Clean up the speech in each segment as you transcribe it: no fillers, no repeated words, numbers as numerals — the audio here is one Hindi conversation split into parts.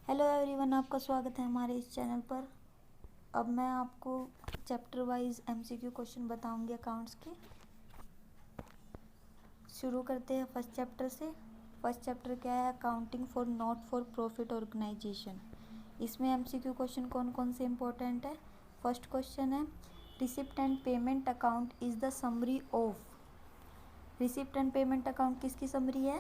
हेलो एवरीवन, आपका स्वागत है हमारे इस चैनल पर। अब मैं आपको चैप्टर वाइज एमसीक्यू क्वेश्चन बताऊंगी अकाउंट्स के। शुरू करते हैं फर्स्ट चैप्टर से। फर्स्ट चैप्टर क्या है? Accounting for not for profit organisation. इसमें एमसीक्यू क्वेश्चन कौन कौन से इम्पोर्टेंट है? फर्स्ट क्वेश्चन है, receipt and payment account is the summary of. Receipt and payment account किसकी समरी है?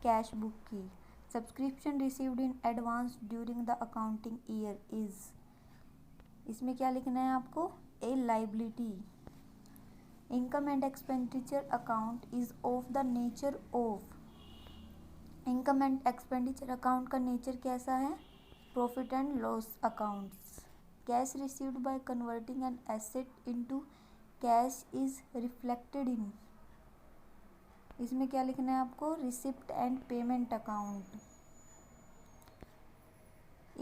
कैश बुक की। Subscription received in advance during the accounting year is. इसमें क्या लिखना है आपको? A liability. Income and expenditure account is of the nature of. Income and expenditure account का नेचर कैसा है? Profit and loss accounts. Cash received by converting an asset into cash is reflected in. इसमें क्या लिखना है आपको? Receipt and payment account.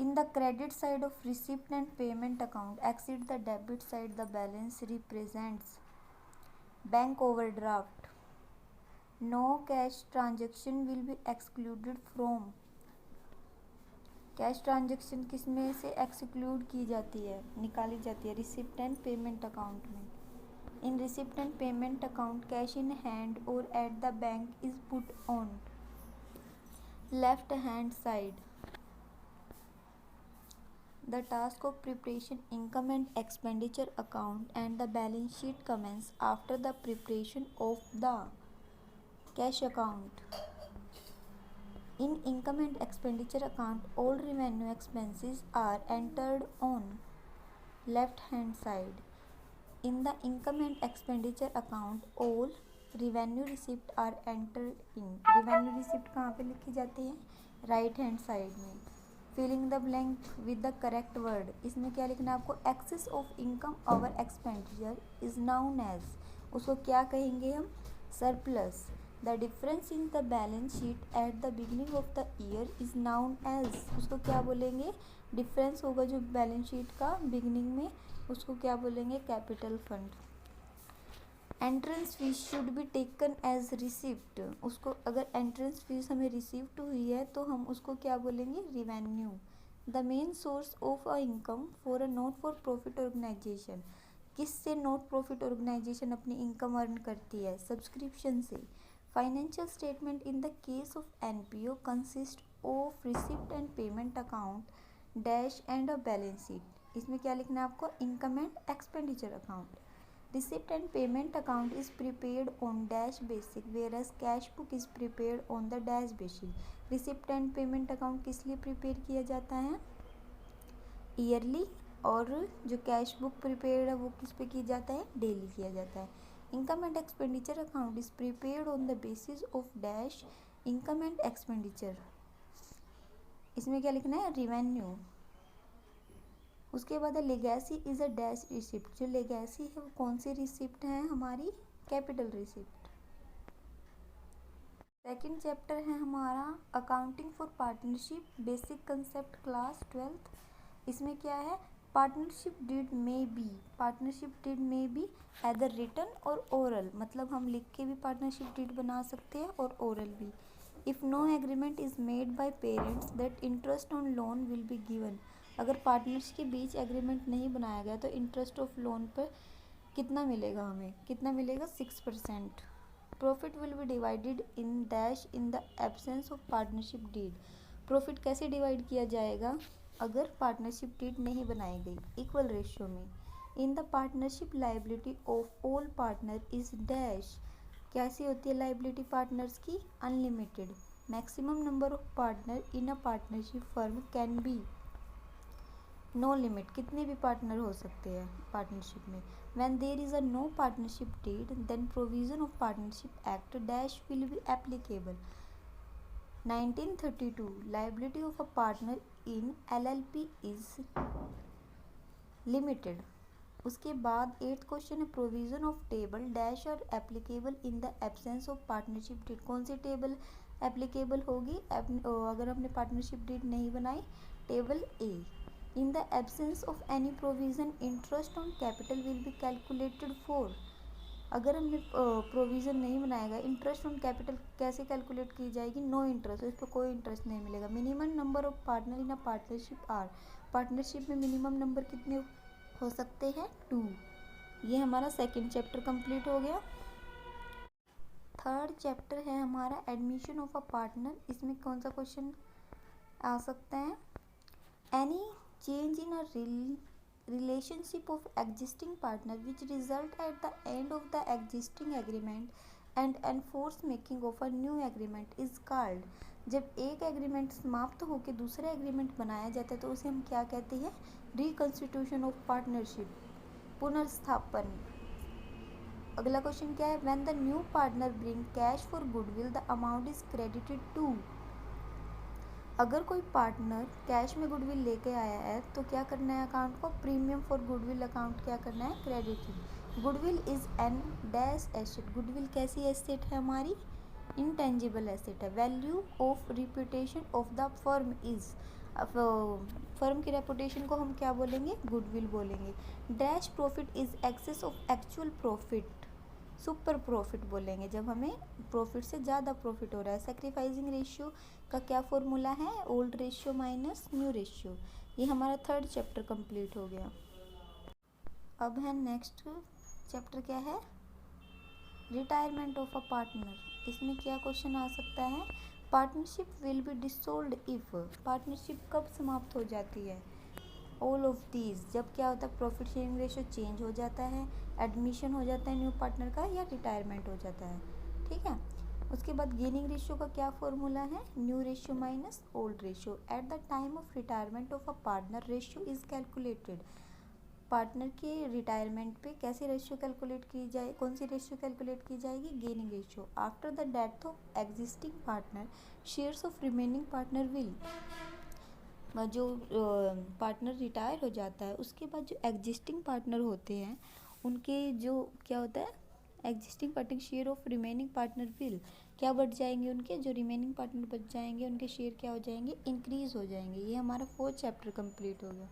In the credit side of receipt and payment account exceed the debit side, the balance represents bank overdraft. No cash transaction will be excluded from. Cash transaction किस में से एक्सक्लूड की जाती है, निकाली जाती है? रिसिप्ट एंड पेमेंट अकाउंट में। In receipt and payment account cash in hand और at the bank is put on left hand side. The task of preparation income and expenditure account and the balance sheet commence after the preparation of the cash account. In income and expenditure account, all revenue expenses are entered on left hand side. In the income and expenditure account, all revenue receipt are entered in. Revenue receipt कहाँ पे लिखी जाती है? राइट हैंड साइड में. Filling the blank with the correct word. इसमें क्या लिखना है आपको? Excess of income over expenditure is known as. उसको क्या कहेंगे हम? Surplus. The difference in the balance sheet at the beginning of the year is known as. उसको क्या बोलेंगे? डिफरेंस होगा जो बैलेंस शीट का बिगिनिंग में, उसको क्या बोलेंगे? Capital fund. Entrance fees should be taken as receipt. उसको अगर एंट्रेंस फीस हमें रिसीव्ड हुई है तो हम उसको क्या बोलेंगे? Revenue. The main source of a income for a not for profit organisation. किससे नॉट प्रॉफिट ऑर्गेनाइजेशन अपनी इनकम अर्न करती है? सब्सक्रिप्शन से. Financial statement in the case of NPO consist of receipt and payment account dash and a balance sheet. इसमें क्या लिखना है आपको? Income and expenditure account. Receipt and payment account is prepared on dash basic whereas cash book is prepared on the dash basic. Receipt and payment account किस लिए प्रिपेयर किया जाता है? ईयरली. और जो कैश बुक प्रिपेयर है वो किस पे किया जाता है? डेली किया जाता है. Income and expenditure account is prepared on the basis of dash income and expenditure. इसमें क्या लिखना है? रिवेन्यू. उसके बाद legacy is a dash receipt. जो लेगेसी है वो कौन सी रिसिप्ट है? हमारी कैपिटल रिसिप्ट. सेकंड चैप्टर है हमारा accounting for partnership basic concept class 12th. इसमें क्या है? पार्टनरशिप डीड में बी. पार्टनरशिप डीड में बी एदर रिटन और ओरल. मतलब हम लिख के भी पार्टनरशिप डीड बना सकते हैं और ओरल भी. If no agreement is made by parents that interest on loan will be given. अगर पार्टनर्स के बीच एग्रीमेंट नहीं बनाया गया तो इंटरेस्ट ऑफ लोन पर कितना मिलेगा हमें? कितना मिलेगा? 6%. Profit will be divided in dash in the absence of partnership deed. Profit कैसे डिवाइड किया जाएगा अगर पार्टनरशिप डीड नहीं बनाई गई? इक्वल रेशियो में. In the partnership liability of all partner is dash. कैसी होती है लाइबिलिटी पार्टनर्स की? Unlimited. Maximum number of partner in a partnership firm can be. No limit. कितने भी पार्टनर हो सकते हैं पार्टनरशिप में. When there is a no partnership deed then provision of partnership act dash will be applicable. 1932 liability of a partner in LLP is limited. उसके बाद 8th क्वेश्चन है प्रोविजन ऑफ टेबल डैश और applicable in the absence of partnership deed. कौन सी टेबल एप्लीकेबल होगी अगर हमने पार्टनरशिप डीड नहीं बनाई? Table A. In the absence of any provision, interest on capital will be calculated for. अगर हमने प्रोविज़न नहीं बनाएगा, इंटरेस्ट ऑन कैपिटल कैसे कैलकुलेट की जाएगी, नो इंटरेस्ट, इस पर कोई इंटरेस्ट नहीं मिलेगा। Minimum number of partner in a partnership are, partnership में मिनिमम नंबर कितने हो सकते हैं, 2। ये हमारा सेकंड चैप्टर कंप्लीट हो गया। थर्ड चैप्टर है हमारा एडमिशन ऑफ अ पार्टनर। इसमें कौन सा क्वेश्चन आ सकता है, any change in a relationship of existing partner which result at the end of the existing agreement and enforce making of a new agreement is called, जब एक एग्रीमेंट समाप्त होकर दूसरा एग्रीमेंट बनाया जाता है तो उसे हम क्या कहते हैं, रिकॉन्स्टिट्यूशन ऑफ पार्टनरशिप, पुनर्स्थापन। अगला क्वेश्चन क्या है, when the new partner bring cash for goodwill the amount is credited to, अगर कोई पार्टनर कैश में गुडविल लेके आया है तो क्या करना है अकाउंट को, प्रीमियम फॉर गुडविल अकाउंट क्या करना है, credit. Goodwill is an dash asset, goodwill कैसी एसेट है हमारी, इंटेंजिबल एसेट है। Value of reputation of the firm is, firm की रेपुटेशन को हम क्या बोलेंगे, गुडविल बोलेंगे। Dash profit is excess of actual profit, super profit बोलेंगे जब हमें प्रॉफिट से ज़्यादा प्रॉफिट हो रहा है। सेक्रीफाइसिंग रेशियो का क्या फॉर्मूला है, old ratio minus new ratio. ये हमारा थर्ड चैप्टर कंप्लीट हो गया। अब है नेक्स्ट चैप्टर क्या है, रिटायरमेंट ऑफ अ पार्टनर। इसमें क्या क्वेश्चन आ सकता है, partnership will be dissolved if, partnership कब समाप्त हो जाती है, ऑल ऑफ दीज, जब क्या होता है, प्रॉफिट शेयरिंग रेशियो चेंज हो जाता है, एडमिशन हो जाता है न्यू पार्टनर का, या रिटायरमेंट हो जाता है। ठीक है, उसके बाद गेनिंग रेशियो का क्या फॉर्मूला है, new ratio minus old ratio. At the time of retirement of a partner ratio is calculated, partner के रिटायरमेंट पे कैसे रेशियो कैलकुलेट की जाए, कौन सी रेशियो कैलकुलेट की जाएगी, gaining ratio. After the death of existing partner shares of remaining partner will, जो पार्टनर रिटायर हो जाता है उसके बाद जो एग्जिस्टिंग पार्टनर होते हैं उनके जो क्या होता है, existing partner share of remaining partner will क्या बढ़ जाएंगे, उनके जो रिमेनिंग पार्टनर बच जाएंगे उनके शेयर क्या हो जाएंगे, इंक्रीज हो जाएंगे। ये हमारा फोर्थ चैप्टर कंप्लीट हो गया।